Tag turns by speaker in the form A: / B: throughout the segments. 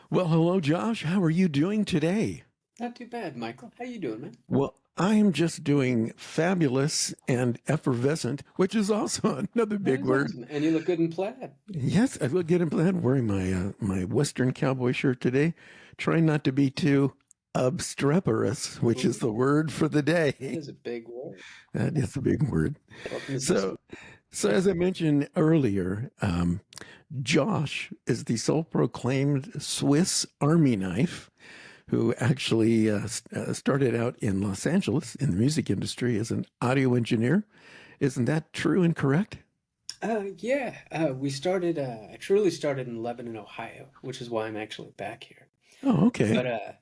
A: Well, hello, Josh. How are you doing today?
B: Not too bad, Michael. How you doing, man?
A: Well, I am just doing fabulous and effervescent, which is also another
B: That
A: big
B: is
A: word.
B: awesome. And you look good in plaid.
A: Yes, I look good in plaid, wearing my Western cowboy shirt today, trying not to be too obstreperous, which is the
B: Ooh,
A: word for the
B: that
A: day.
B: is a big word.
A: That is a big word.
B: Welcome to
A: So,
B: Cincinnati.
A: so as I mentioned earlier, Josh is the self-proclaimed Swiss Army knife who actually started out in Los Angeles in the music industry as an audio engineer. Isn't that true and correct?
B: Yeah, we started, I truly started in Lebanon, Ohio, which is why I'm actually back here.
A: Oh, okay.
B: But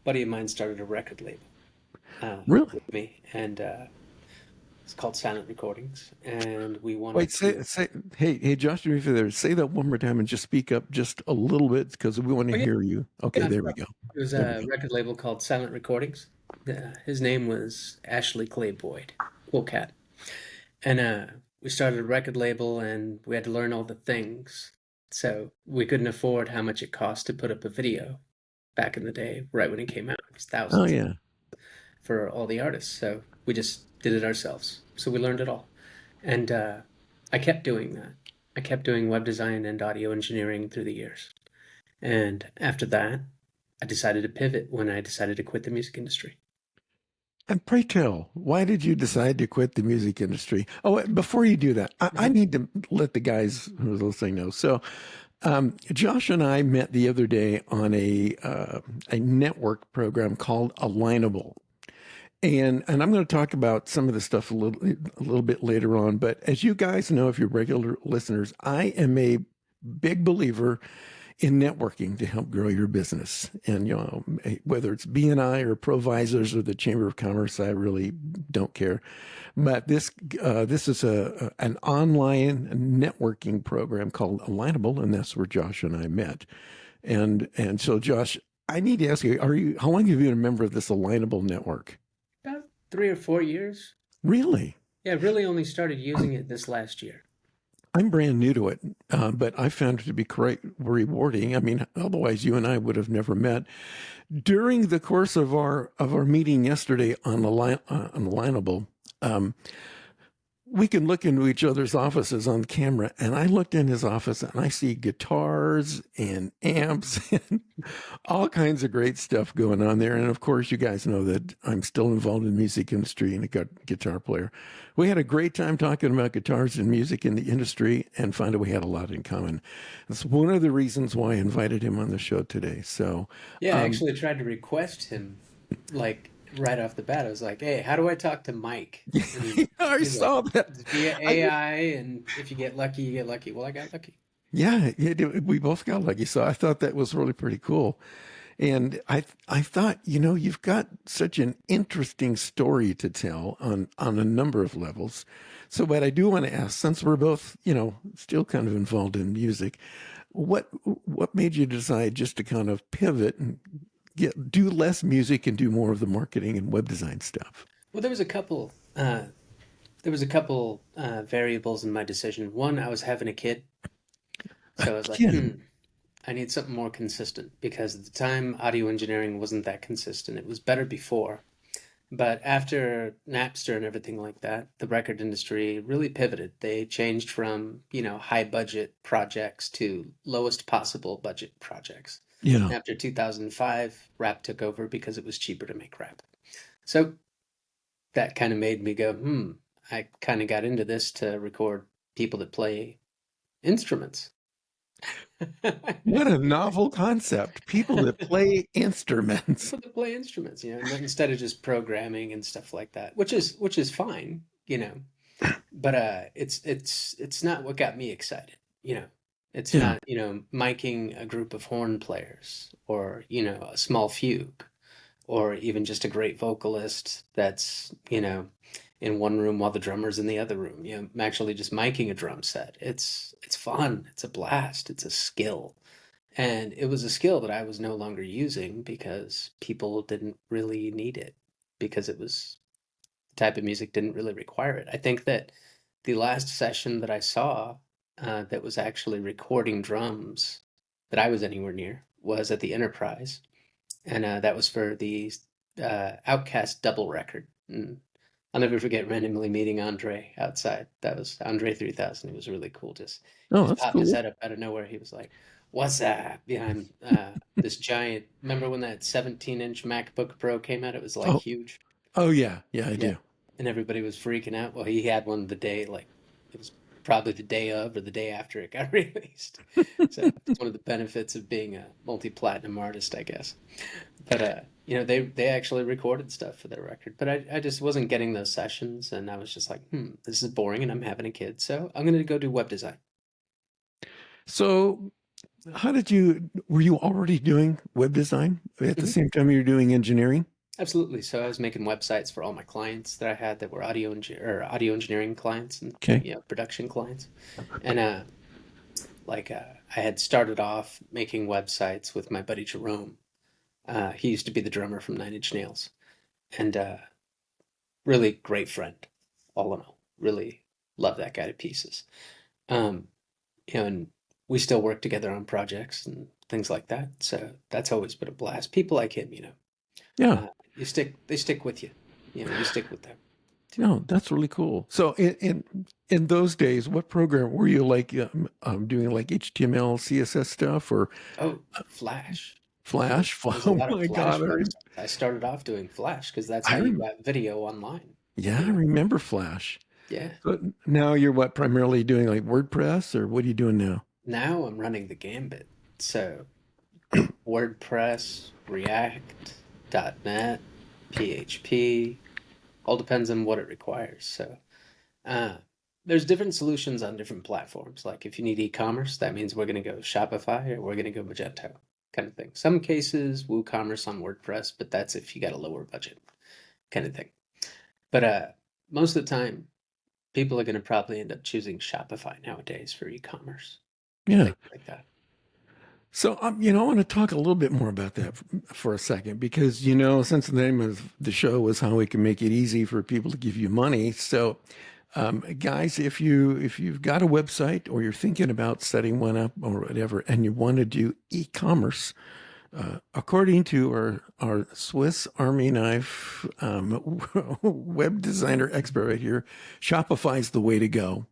B: buddy of mine started a record label
A: Really?
B: with me, and it's called Silent Recordings. And we
A: Wait,
B: wanted to,
A: say, hey, Josh, do me a favor. Say that one more time and just speak up just a little bit because we want to
B: oh, yeah,
A: hear you. Okay,
B: yeah, no
A: there we
B: problem.
A: go.
B: It was
A: There we
B: a
A: go.
B: record label called Silent Recordings. His name was Ashley Clay Boyd. Cool cat. And we started a record label and we had to learn all the things. So we couldn't afford how much it cost to put up a video back in the day, right when it came out. It was
A: Oh,
B: thousands
A: yeah.
B: for all the artists. So we just did it ourselves. So we learned it all. And I kept doing that. I kept doing web design and audio engineering through the years. And after that, I decided to pivot when I decided to quit the music industry.
A: And pray tell, why did you decide to quit the music industry? Oh, before you do that, I
B: Mhm.
A: need to let the guys who are listening know. So, Josh and I met the other day on a network program called Alignable, and I'm going to talk about some of the stuff a little bit later on. But as you guys know, if you're regular listeners, I am a big believer in networking to help grow your business. And whether it's BNI or Provisors or the Chamber of Commerce, I really don't care. But this is an online networking program called Alignable, and that's where Josh and I met. And so, Josh, I need to ask you: Are you how long have you been a member of this Alignable network?
B: About 3 or 4 years.
A: Really?
B: Yeah, really only started using it this last year.
A: I'm brand new to it, but I found it to be quite rewarding. I mean, otherwise you and I would have never met. During the course of our meeting yesterday on Alignable, um, we can look into each other's offices on camera, and I looked in his office and I see guitars and amps and all kinds of great stuff going on there. And of course, you guys know that I'm still involved in the music industry and a guitar player. We had a great time talking about guitars and music in the industry and found out we had a lot in common. That's one of the reasons why I invited him on the show today. So,
B: Yeah, I
A: um,
B: actually tried to request him like right off the bat. I was like, "Hey, how do I talk to Mike?" And
A: I
B: he's like,
A: saw that.
B: "It's via
A: I,
B: AI, and if you get lucky, you get lucky." Well, I got lucky.
A: yeah, we both got lucky. So I thought that was really pretty cool. And I thought, you've got such an interesting story to tell on a number of levels. So, but I do want to ask, since we're both, still kind of involved in music, what made you decide just to kind of pivot and do less music and do more of the marketing and web design stuff?
B: Well, there was a couple variables in my decision. One, I was having a kid, so I was like,
A: Again,
B: I need something more consistent because at the time, audio engineering wasn't that consistent. It was better before. But after Napster and everything like that, the record industry really pivoted. They changed from, high budget projects to lowest possible budget projects.
A: yeah.
B: After 2005, rap took over because it was cheaper to make rap. So that kind of made me go, I kind of got into this to record people that play instruments.
A: What a novel concept. People that play instruments.
B: People that play instruments, instead of just programming and stuff like that, which is fine, but it's not what got me excited. It's
A: Yeah.
B: not, miking a group of horn players or, a small fugue or even just a great vocalist that's, in one room while the drummer's in the other room. I'm actually just miking a drum set. It's fun. It's a blast. It's a skill. And it was a skill that I was no longer using because people didn't really need it because it was the type of music didn't really require it. I think that the last session that I saw that was actually recording drums that I was anywhere near was at the Enterprise, and that was for the Outcast double record. And I'll never forget randomly meeting Andre outside. That was Andre 3000. It was really cool. He
A: Oh,
B: just
A: that's
B: popped his
A: cool.
B: head up out of nowhere. He was like, "What's that?" Behind this giant. Remember when that 17-inch MacBook Pro came out? It was like
A: Oh,
B: huge.
A: oh yeah, yeah, I
B: Yeah.
A: do.
B: And everybody was freaking out. Well, he had one the day, like, it was probably the day of or the day after it got released. So it's one of the benefits of being a multi-platinum artist, I guess. But they actually recorded stuff for their record. But I just wasn't getting those sessions, and I was just like, this is boring, and I'm having a kid, so I'm gonna go do web design.
A: So, were you already doing web design at the
B: Hmm.
A: same time you were doing engineering?
B: Absolutely. So I was making websites for all my clients that I had that were audio engineering clients and
A: Okay.
B: production clients. And I had started off making websites with my buddy Jerome. He used to be the drummer from Nine Inch Nails, and really great friend, all in all. Really love that guy to pieces. Um, and we still work together on projects and things like that. So that's always been a blast. People like him,
A: Yeah.
B: uh, they stick with you. You stick with them too.
A: No, that's really cool. So in those days, what program were you like doing like HTML, CSS stuff or
B: Oh, Flash.
A: Flash?
B: It was a
A: Oh
B: lot of
A: my
B: Flash
A: God.
B: websites. I started off doing Flash because that's how
A: I
B: you
A: rem
B: got video online.
A: yeah,
B: You
A: I
B: know,
A: remember Flash.
B: yeah.
A: But now you're what, primarily doing like WordPress or what are you doing now?
B: Now I'm running the gambit. So WordPress, React, .NET, PHP, all depends on what it requires. So uh, there's different solutions on different platforms. Like if you need e-commerce, that means we're going to go Shopify or we're going to go Magento kind of thing. Some cases WooCommerce on WordPress, but that's if you got a lower budget kind of thing. But most of the time, people are going to probably end up choosing Shopify nowadays for e-commerce,
A: Yeah.
B: things like that.
A: So, I want to talk a little bit more about that for a second because, since the name of the show was how we can make it easy for people to give you money. So, guys, if you've got a website or you're thinking about setting one up or whatever, and you want to do e-commerce, according to our Swiss Army knife web designer expert right here, Shopify is the way to go.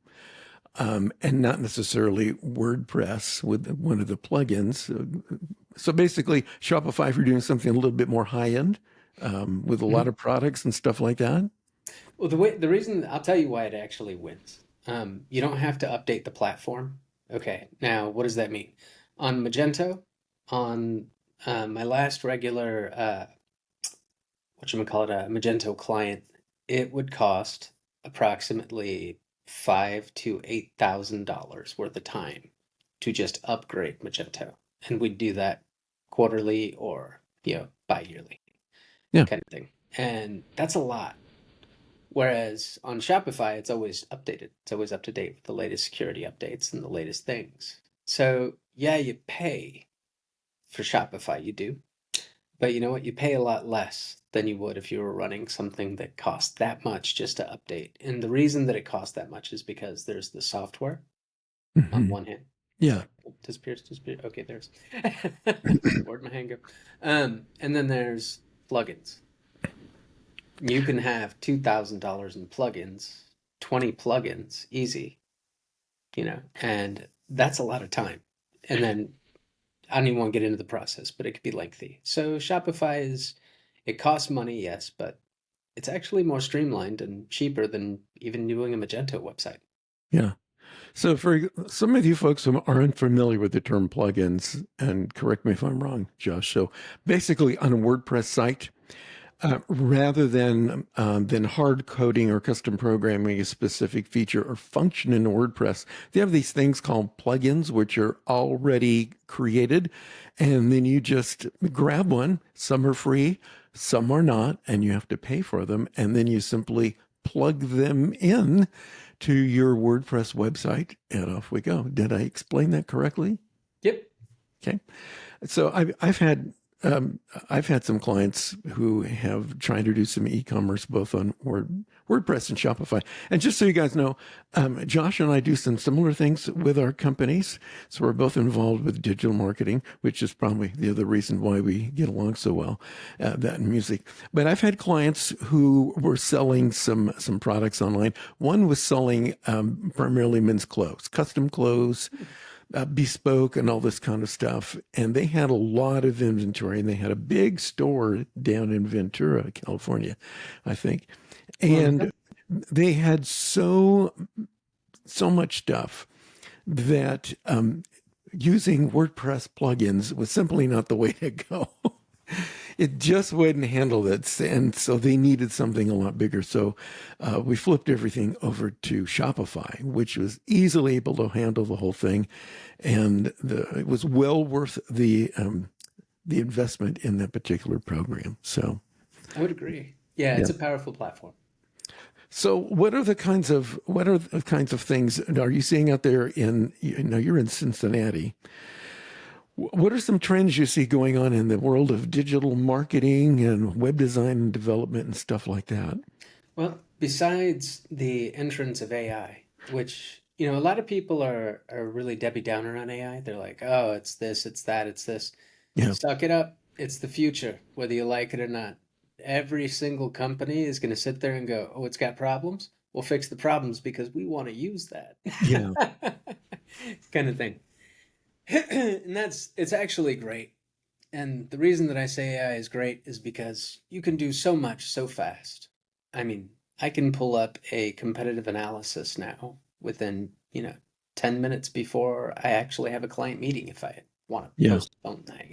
A: And not necessarily WordPress with one of the plugins. So basically, Shopify, if you're doing something a little bit more high end with a lot
B: Mhm.
A: of products and stuff like that.
B: Well, the reason I'll tell you why it actually wins. You don't have to update the platform. Okay, now what does that mean? On Magento, on my last regular whatchamacallit, a Magento client, it would cost approximately $5,000 to $8,000 worth of time to just upgrade Magento. And we'd do that quarterly or, bi-yearly
A: Yeah,
B: kind of thing. And that's a lot. Whereas on Shopify, it's always updated. It's always up to date with the latest security updates and the latest things. So yeah, you pay for Shopify, you do. But you know what? You pay a lot less than you would if you were running something that costs that much just to update. And the reason that it costs that much is because there's the software on
A: hmm
B: one hand.
A: yeah,
B: Disappears. Okay, there's where'd my hand go? And then there's plugins. You can have $2,000 in plugins, 20 plugins, easy, and that's a lot of time. And then I don't even want to get into the process, but it could be lengthy. So Shopify it costs money, yes, but it's actually more streamlined and cheaper than even doing a Magento website.
A: yeah. So for some of you folks who are unfamiliar with the term plugins, and correct me if I'm wrong, Josh. So basically, on a WordPress site, rather than hard coding or custom programming a specific feature or function in WordPress, they have these things called plugins, which are already created, and then you just grab one. Some are free, some are not, and you have to pay for them, and then you simply plug them in to your WordPress website, and off we go. Did I explain that correctly?
B: Yep.
A: Okay. So I've had um, I've had some clients who have tried to do some e-commerce both on WordPress and Shopify. And just so you guys know, Josh and I do some similar things with our companies. So we're both involved with digital marketing, which is probably the other reason why we get along so well, that and music. But I've had clients who were selling some products online. One was selling primarily men's clothes, custom clothes, bespoke and all this kind of stuff. And they had a lot of inventory, and they had a big store down in Ventura, California, I think.
B: Mhm.
A: And they had so much stuff that using WordPress plugins was simply not the way to go. It just wouldn't handle it. And so they needed something a lot bigger. So we flipped everything over to Shopify, which was easily able to handle the whole thing. And it was well worth the investment in that particular program. So,
B: I would agree. Yeah,
A: yeah.
B: it's a powerful platform.
A: So what are the kinds of things are you seeing out there in, you're in Cincinnati. What are some trends you see going on in the world of digital marketing and web design and development and stuff like that?
B: Well, besides the entrance of AI, which, a lot of people are really Debbie Downer on AI. They're like, oh, it's this, it's that, it's this.
A: Yeah.
B: Suck it up. It's the future, whether you like it or not. Every single company is going to sit there and go, oh, it's got problems. We'll fix the problems because we want to use that.
A: Yeah.
B: Kind of thing. And it's actually great. And the reason that I say AI is great is because you can do so much so fast. I mean, I can pull up a competitive analysis now within, 10 minutes before I actually have a client meeting if I want to
A: Yeah.
B: postpone that,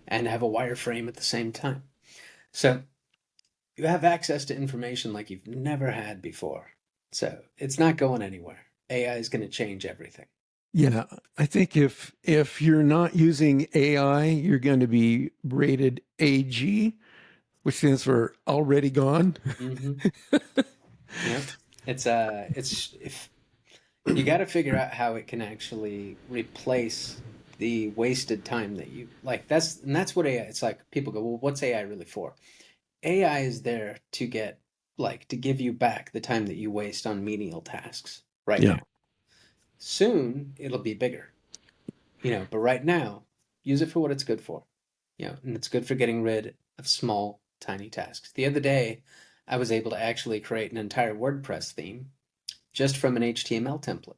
B: and have a wireframe at the same time. So you have access to information like you've never had before. So it's not going anywhere. AI is going to change everything.
A: Yeah. I think if you're not using AI, you're going to be rated AG, which stands for already gone.
B: Hmm. Yeah. It's if you got to figure out how it can actually replace the wasted time that you like. That's what AI. It's like people go, well, what's AI really for? AI is there to to give you back the time that you waste on menial tasks right
A: Yeah.
B: now. Soon it'll be bigger, but right now, use it for what it's good for, and it's good for getting rid of small, tiny tasks. The other day, I was able to actually create an entire WordPress theme just from an HTML template.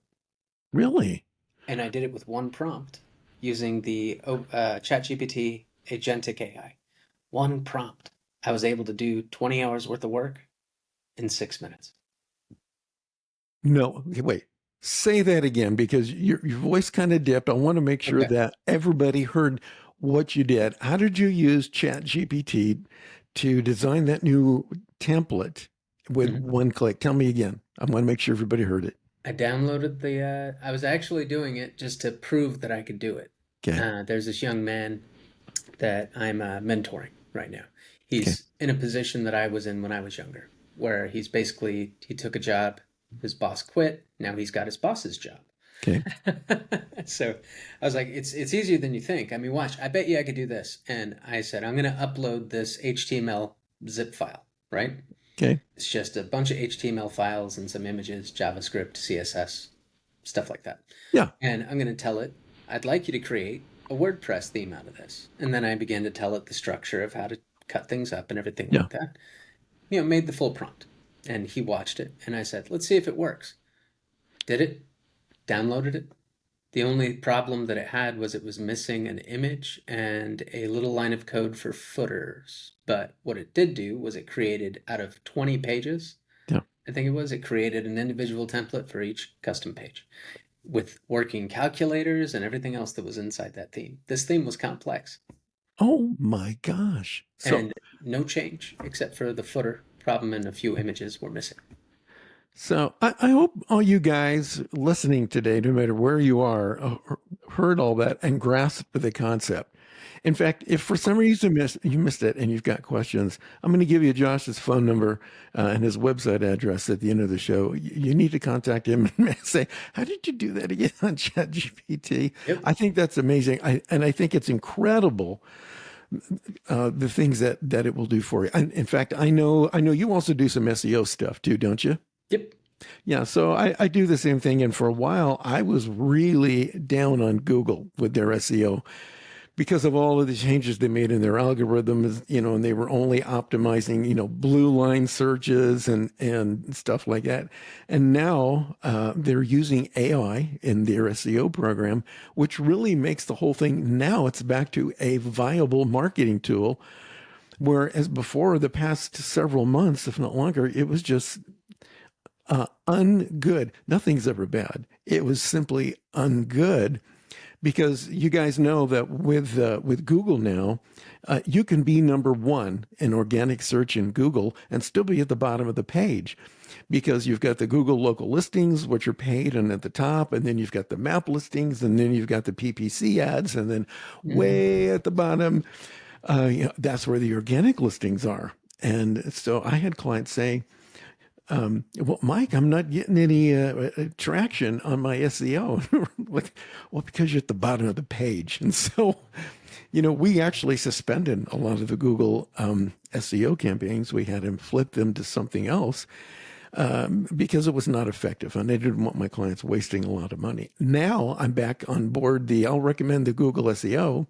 A: Really?
B: And I did it with one prompt using the ChatGPT agentic AI. One prompt. I was able to do 20 hours worth of work in 6 minutes.
A: No, wait. Say that again because your voice kind of dipped. I want to make sure
B: Okay.
A: that everybody heard what you did. How did you use ChatGPT to design that new template with
B: Mhm.
A: one click? Tell me again. I want to make sure everybody heard it.
B: I downloaded I was actually doing it just to prove that I could do it.
A: Okay.
B: There's this young man that I'm mentoring right now.
A: Okay.
B: He's in a position that I was in when I was younger, where he took a job, his boss quit, now he's got his boss's job.
A: Okay.
B: So I was like, it's easier than you think. I mean, watch, I bet you I could do this. And I said, I'm gonna upload this HTML zip file, right?
A: Okay.
B: It's just a bunch of HTML files and some images, JavaScript, CSS, stuff like that.
A: Yeah.
B: And I'm gonna tell it, I'd like you to create a WordPress theme out of this. And then I began to tell it the structure of how to cut things up and everything
A: Yeah.
B: like that. Made the full prompt. And he watched it and I said, let's see if it works. Did it, downloaded it. The only problem that it had was it was missing an image and a little line of code for footers. But what it did do was it created out of 20 pages,
A: Yeah.
B: I think it created an individual template for each custom page with working calculators and everything else that was inside that theme. This theme was complex
A: Oh my gosh. So
B: and no change except for the footer problem and a few images were missing.
A: I hope all you guys listening today, no matter where you are, heard all that and grasped the concept. In fact, if for some reason you missed it and you've got questions, I'm going to give you Josh's phone number and his website address at the end of the show. You need to contact him and say, "How did you do that again on ChatGPT?"
B: Yep.
A: I think that's amazing, and I think it's incredible the things that it will do for you. And in fact, I know you also do some SEO stuff too, don't you?
B: Yep.
A: Yeah, so I do the same thing. And for a while, I was really down on Google with their SEO because of all of the changes they made in their algorithms, and they were only optimizing, blue line searches and stuff like that. And now they're using AI in their SEO program, which really makes the whole thing, now it's back to a viable marketing tool. Whereas before, the past several months, if not longer, it was just ungood. Nothing's ever bad. It was simply ungood because you guys know that with Google now, you can be number one in organic search in Google and still be at the bottom of the page because you've got the Google local listings, which are paid and at the top, and then you've got the map listings, and then you've got the PPC ads, and then
B: Hmm.
A: way at the bottom, that's where the organic listings are. And so I had clients say, well, Mike, I'm not getting any traction on my SEO. Like, well, because you're at the bottom of the page. And so, we actually suspended a lot of the Google SEO campaigns. We had him flip them to something else because it was not effective. And I didn't want my clients wasting a lot of money. Now I'm back on board I'll recommend the Google SEO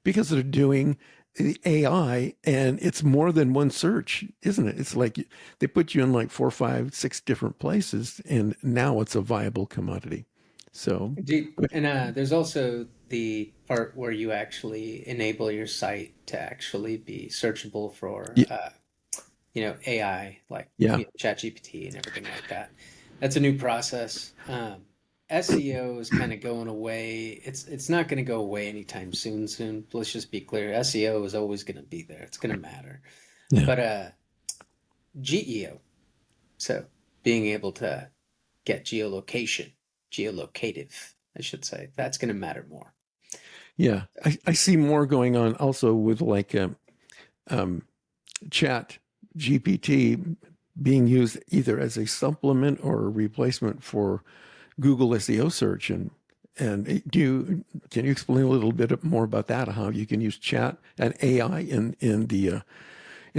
A: because they're doing the AI and it's more than one search, isn't it? It's like they put you in like 4, 5, 6 different places and now it's a viable commodity. So,
B: Indeed. And there's also the part where you actually enable your site to actually be searchable for,
A: yeah,
B: AI, like
A: yeah,
B: ChatGPT and everything like that. That's a new process. SEO is kind of going away. It's not going to go away anytime soon. Soon. Let's just be clear. SEO is always going to be there. It's going to matter.
A: yeah,
B: But GEO, so being able to get geolocation, geolocative, I should say, that's going to matter more.
A: yeah. I see more going on also with like um, Chat GPT being used either as a supplement or a replacement for Google SEO search. And can you explain a little bit more about that? How you can use chat and AI in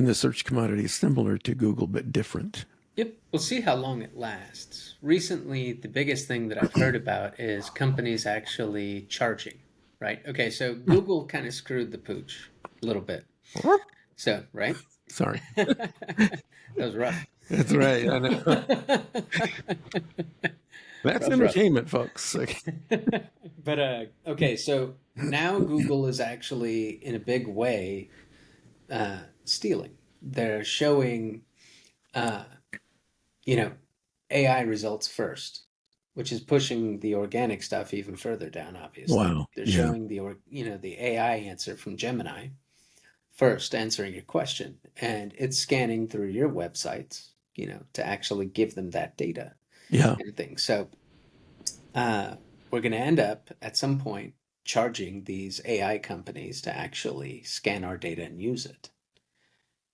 A: the search commodity similar to Google but different.
B: Yep, we'll see how long it lasts. Recently, the biggest thing that I've heard about is companies actually charging, right? Okay, so Google kind of screwed the pooch a little bit. So, right?
A: Sorry,
B: That was rough.
A: that's right. I know. That's
B: Rough, rough.
A: entertainment, folks.
B: But okay, so now Google is actually in a big way stealing. They're showing uh, you know, AI results first, which is pushing the organic stuff even further down, obviously.
A: Wow.
B: They're
A: Yeah.
B: showing the AI answer from Gemini first, answering your question, and it's scanning through your websites, to actually give them that data
A: Yeah.
B: and things. So uh, we're going to end up at some point charging these AI companies to actually scan our data and use it,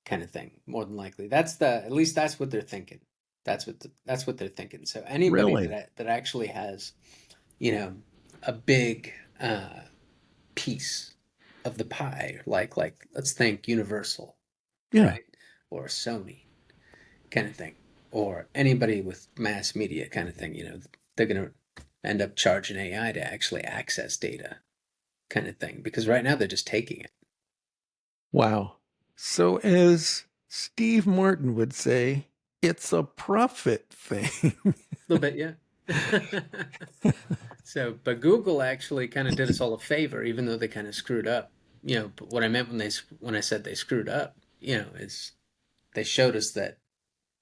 B: kind of thing. More than likely, at least that's what they're thinking. That's what they're thinking. So anybody
A: Really?
B: that actually has, you know, a big piece of the pie, like let's think Universal,
A: Yeah.
B: right, or Sony, kind of thing, or anybody with mass media, kind of thing. They're gonna end up charging AI to actually access data, kind of thing, because right now they're just taking it.
A: Wow. So, as Steve Martin would say, it's a profit thing.
B: A little bit, yeah. So, but Google actually kind of did us all a favor, even though they kind of screwed up. But what I meant when I said they screwed up, is they showed us that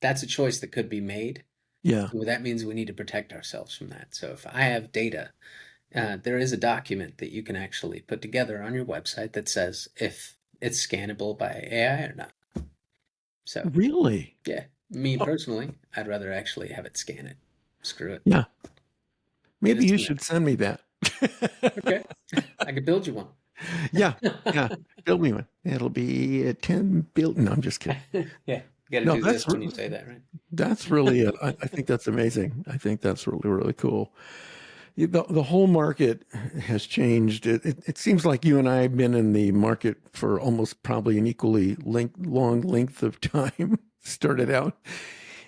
B: that's a choice that could be made.
A: Yeah.
B: Well, that means we need to protect ourselves from that. So if I have data, there is a document that you can actually put together on your website that says if it's scannable by AI or not. So
A: Really?
B: yeah, me
A: Oh,
B: personally, I'd rather actually have it scan it. Screw it.
A: yeah.
B: Get
A: Maybe
B: it
A: you
B: to me.
A: should send me that.
B: Okay, I could build you one.
A: Yeah. Yeah. Build me one. It'll be 10 build. No, I'm just kidding.
B: Yeah, got to
A: No,
B: do this when you say that, right?
A: that's really, I think that's amazing. I think that's really, really cool. the whole market has changed. It seems like you and I have been in the market for almost probably an equally long length of time. Started out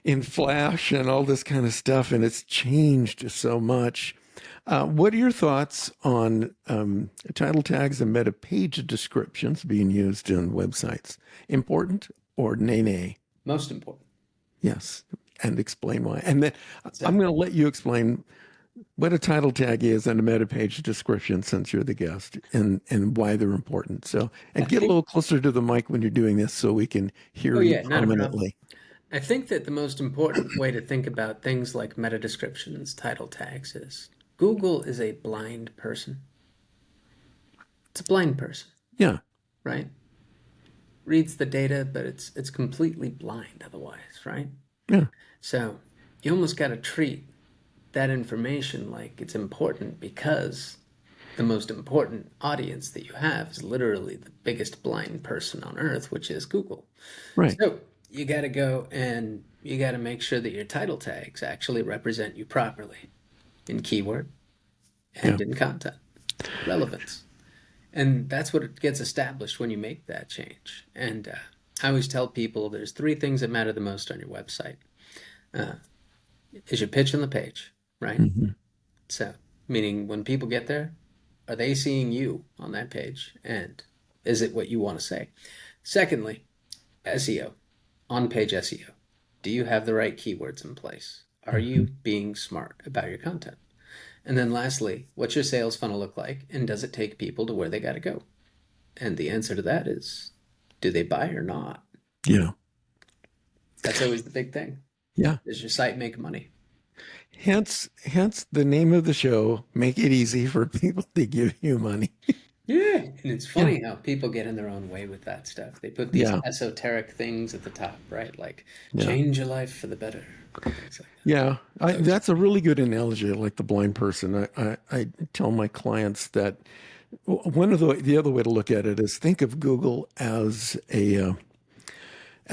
A: in Flash and all this kind of stuff, and it's changed so much. What are your thoughts on title tags and meta page descriptions being used in websites? Important or nay nay?
B: Most important.
A: Yes, and explain why. And then
B: So,
A: I'm going to let you explain what a title tag is and a meta page description since you're the guest and why they're important. So,
B: I
A: and get a
B: think,
A: little closer to the mic when you're doing this so we can
B: oh
A: hear you
B: yeah, not a problem.
A: prominently.
B: I think that the most important way to think about things like meta descriptions, title tags is Google is a blind person. It's a blind person,
A: Yeah.
B: right? Reads the data, but it's completely blind otherwise, right?
A: Yeah.
B: So you almost got to treat that information like it's important because the most important audience that you have is literally the biggest blind person on earth, which is Google.
A: Right.
B: So you got to go and you got to make sure that your title tags actually represent you properly in keyword
A: Yeah.
B: and in content relevance. And that's what it gets established when you make that change. And I always tell people there's three things that matter the most on your website. Is your pitch on the page, right?
A: Hmm.
B: So, meaning when people get there, are they seeing you on that page? And is it what you want to say? Secondly, SEO, on-page SEO. Do you have the right keywords in place? Are you being smart about your content? And then lastly, what's your sales funnel look like? And does it take people to where they got to go? And the answer to that is, do they buy or not?
A: Yeah.
B: That's always the big thing.
A: Yeah.
B: Does your site make money?
A: Hence the name of the show, make it easy for people to give you money.
B: Yeah. And it's
A: Yeah.
B: funny how people get in their own way with that stuff. They put these
A: Yeah.
B: esoteric things at the top, right? Like
A: Yeah.
B: change your life for the better. Things like that.
A: Yeah,
B: So
A: that's a really good analogy. Like the blind person. I tell my clients that one of the other way to look at it is think of Google as a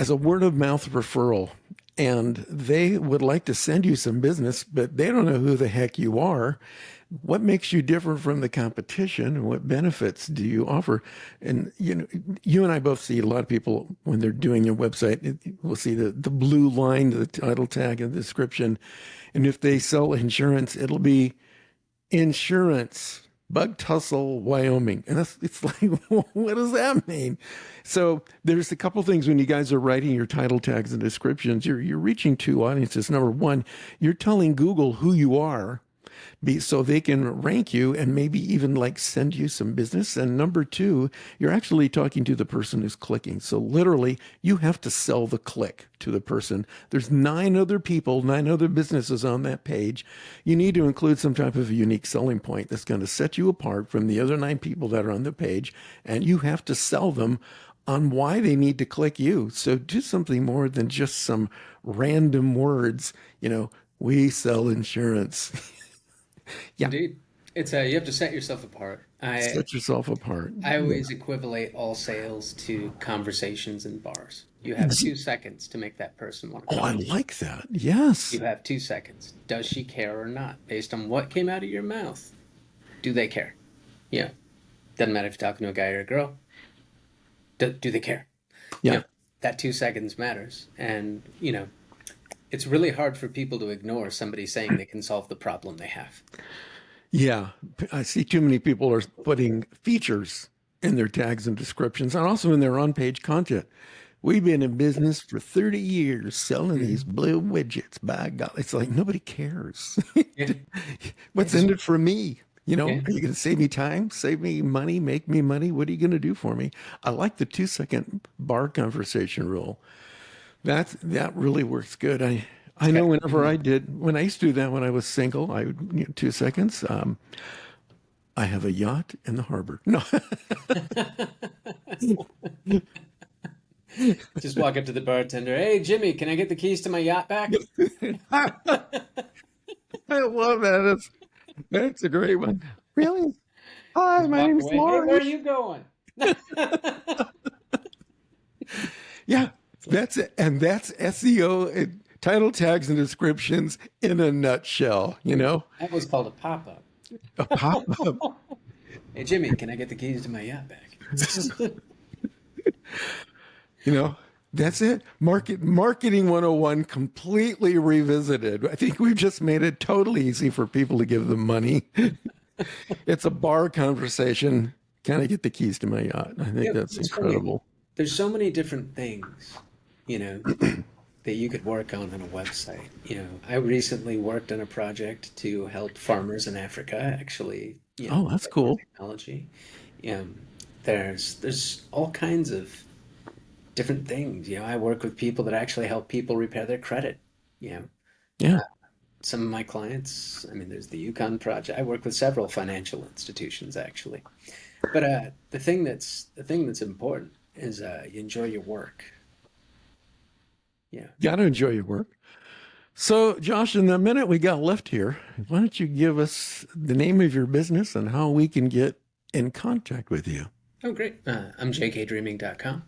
A: word of mouth referral, and they would like to send you some business, but they don't know who the heck you are. What makes you different from the competition, and what benefits do you offer? And you and I both see a lot of people when they're doing their website. We'll see the blue line, the title tag, and the description, and if they sell insurance, it'll be insurance, Bug Tussle, Wyoming. And it's like, what does that mean? So there's a couple things when you guys are writing your title tags and descriptions, you're reaching two audiences. Number one, you're telling Google who you are so they can rank you and maybe even like send you some business. And number two, you're actually talking to the person who's clicking. So literally, you have to sell the click to the person. There's nine other people, nine other businesses on that page. You need to include some type of a unique selling point that's going to set you apart from the other nine people that are on the page. And you have to sell them on why they need to click you. So do something more than just some random words, we sell insurance. Yeah.
B: indeed, it's you have to set yourself apart.
A: Set yourself apart.
B: I
A: Yeah.
B: always equivalate all sales to conversations in bars. You have 2 seconds to make that person want to
A: Oh, I
B: talk to you.
A: like that. Yes.
B: You have 2 seconds. Does she care or not? Based on what came out of your mouth, do they care? Yeah. Doesn't matter if you're talking to a guy or a girl. Do they care?
A: Yeah.
B: That 2 seconds matters. And, it's really hard for people to ignore somebody saying they can solve the problem they have.
A: Yeah. I see too many people are putting features in their tags and descriptions and also in their on-page content. We've been in business for 30 years selling these blue widgets. By God, it's like nobody cares.
B: Yeah.
A: What's in it for me?
B: Yeah.
A: Are you going to save me time, save me money, make me money? What are you going to do for me? I like the 2-second bar conversation rule. That really works good. I know when I used to do that when I was single, I would 2 seconds. I have a yacht in the harbor. No.
B: Just walk up to the bartender. Hey, Jimmy, can I get the keys to my yacht back?
A: I love that. That's a great one. Really? Hi, my
B: Walk
A: name's
B: away. Hey, where are
A: Lars.
B: you going?
A: Yeah, that's it. And that's SEO title tags and descriptions in a nutshell, you know?
B: That was called a pop-up.
A: A pop-up.
B: Hey Jimmy, can I get the keys to my yacht back?
A: You know, that's it. Marketing 101 completely revisited. I think we've just made it totally easy for people to give them money. It's a bar conversation. Can I get the keys to my yacht? I think
B: Yeah,
A: that's
B: it's funny.
A: incredible.
B: There's so many different things, you know, that you could work on a website. I recently worked on a project to help farmers in Africa actually,
A: Oh, that's
B: get more
A: cool.
B: technology. Um, there's all kinds of different things. I work with people that actually help people repair their credit. You know,
A: Yeah.
B: some of my clients, I mean, there's the Yukon Project. I work with several financial institutions actually. But the thing that's important is you enjoy your work. Yeah.
A: Got to enjoy your work. So, Josh, in the minute we got left here, why don't you give us the name of your business and how we can get in contact with you?
B: Oh, great. I'm jkdreaming.com.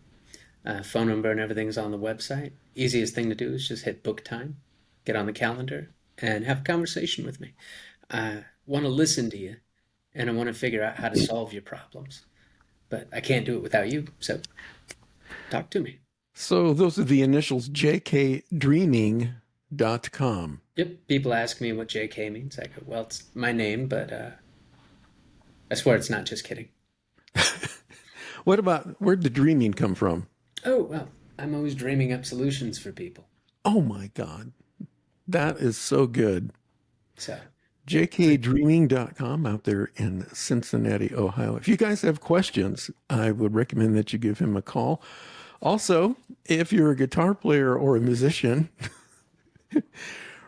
B: Phone number and everything's on the website. Easiest thing to do is just hit book time, get on the calendar, and have a conversation with me. I want to listen to you, and I want to figure out how to solve your problems. But I can't do it without you, so talk to me.
A: So, those are the initials jkdreaming.com.
B: Yep. People ask me what JK means. I go, well, it's my name, but I swear it's not just kidding.
A: What about where'd the dreaming come from?
B: Oh, well, I'm always dreaming up solutions for people.
A: Oh my God. That is so good.
B: So,
A: jkdreaming.com out there in Cincinnati, Ohio. If you guys have questions, I would recommend that you give him a call. Also, if you're a guitar player or a musician,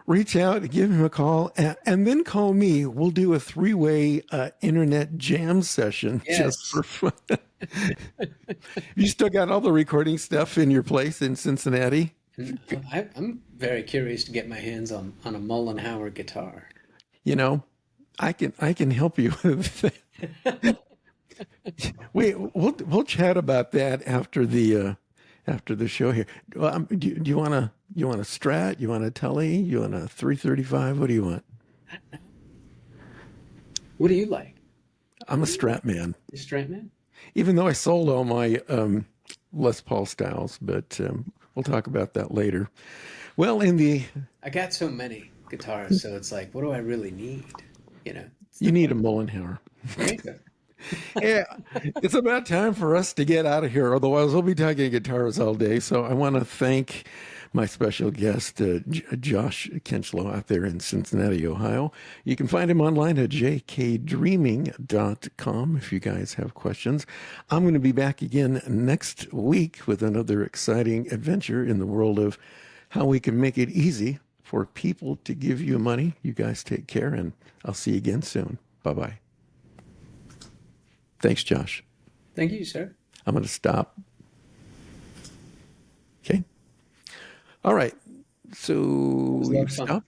A: reach out, give him a call, and then call me. We'll do a three-way internet jam session just
B: yes.
A: for fun. You still got all the recording stuff in your place in Cincinnati?
B: And I'm very curious to get my hands on a Mullenhour guitar.
A: You know, I can help you with that. We'll chat about that after the show here. Do you want a Strat? You want a Tele? You want a 335? What do you want?
B: What do you like?
A: I'm a Strat man,
B: You straight man?
A: even though I sold all my Les Paul styles, but we'll talk about that later. Well,
B: I got so many guitars, so it's like, what do I really need? It's
A: you
B: the
A: need a
B: question.
A: Mullenhour.
B: There you go.
A: Yeah, it's about time for us to get out of here. Otherwise, we'll be talking guitars all day. So I want to thank my special guest, Josh Kincheloe, out there in Cincinnati, Ohio. You can find him online at jkdreaming.com if you guys have questions. I'm going to be back again next week with another exciting adventure in the world of how we can make it easy for people to give you money. You guys take care, and I'll see you again soon. Bye-bye. Thanks, Josh.
B: Thank you, sir.
A: I'm going to stop. Okay. All right.
B: It was
A: So
B: a lot
A: you've
B: of fun.
A: stopped.